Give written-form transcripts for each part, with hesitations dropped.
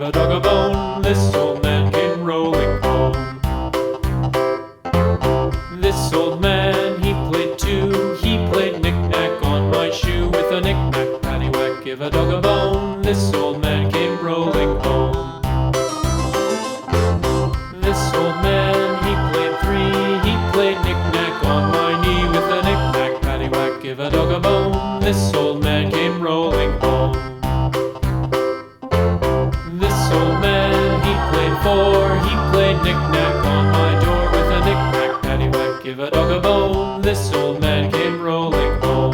a dog a bone. This old man came rolling home. This old man, he played too. He played knick-knack on my shoe with a knick-knack, paddywhack, give a dog a bone. This old man came rolling home. This old man, he played three. He played knick-knack on my knee with a knick-knack, paddywhack, give a dog a bone. This old man came rolling home. This old man, he played four. He played knick-knack on my door with a knick-knack, paddywhack, give a dog a bone. This old man came rolling home.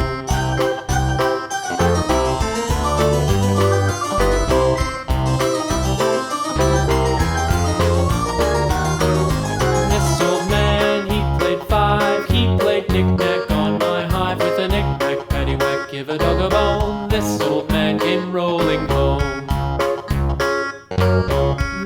This old man, he played five. He played knick-knack on my hive with a knick-knack, paddywhack, give a dog a bone. This old man came rolling home.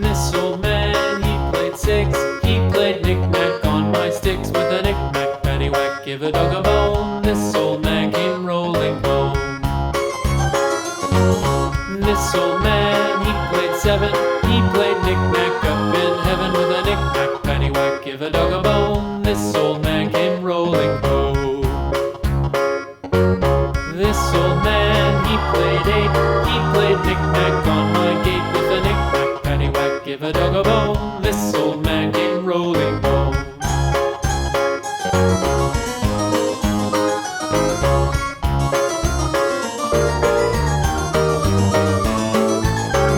This old man, he played six. He played knick-knack on my sticks with a knick-knack, paddywhack, give a dog a bone. This old man came rolling home. This old man, he played seven. He played knick-knack up in heaven with a knick-knack, paddywhack, give a dog a bone. This old man came rolling home. This old man, he played eight. He played knick-knack on my gate with a knick-knack, paddywhack, give a dog a bone. This old man came rolling home.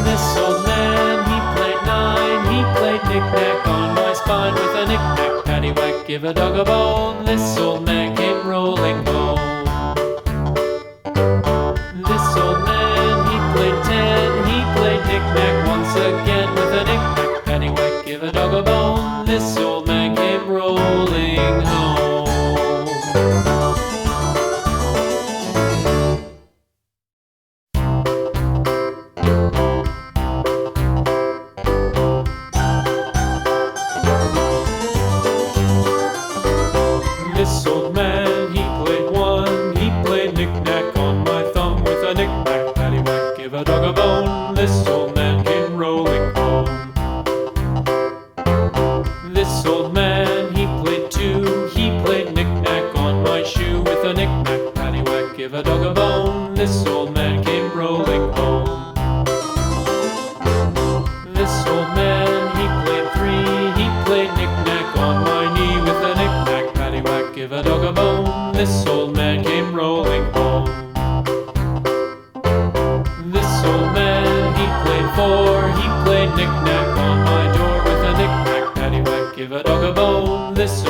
This old man, he played nine. He played knick-knack on my spine with a knick-knack, paddywhack, give a dog a bone. This old man came rolling home. This old man, he played ten. He played knick-knack once again with a knick-knack, paddywhack, give a dog a bone. This old man came rolling home. This old man, he played one. He played knick-knack on my thumb with a knick-knack, paddywhack, give a dog a bone. This old man came rolling home. This old man, he played two. He played knick-knack on my shoe with a knick-knack, paddywhack, give a dog a bone. This old man came rolling home. This old man, he played three. He played knick-knack on my knee with a knick-knack, paddywhack, give a dog a bone. This old man came rolling home. This old man, he played four. He played knick-knack on my door with a knick-knack, paddywhack, give a dog a bone. This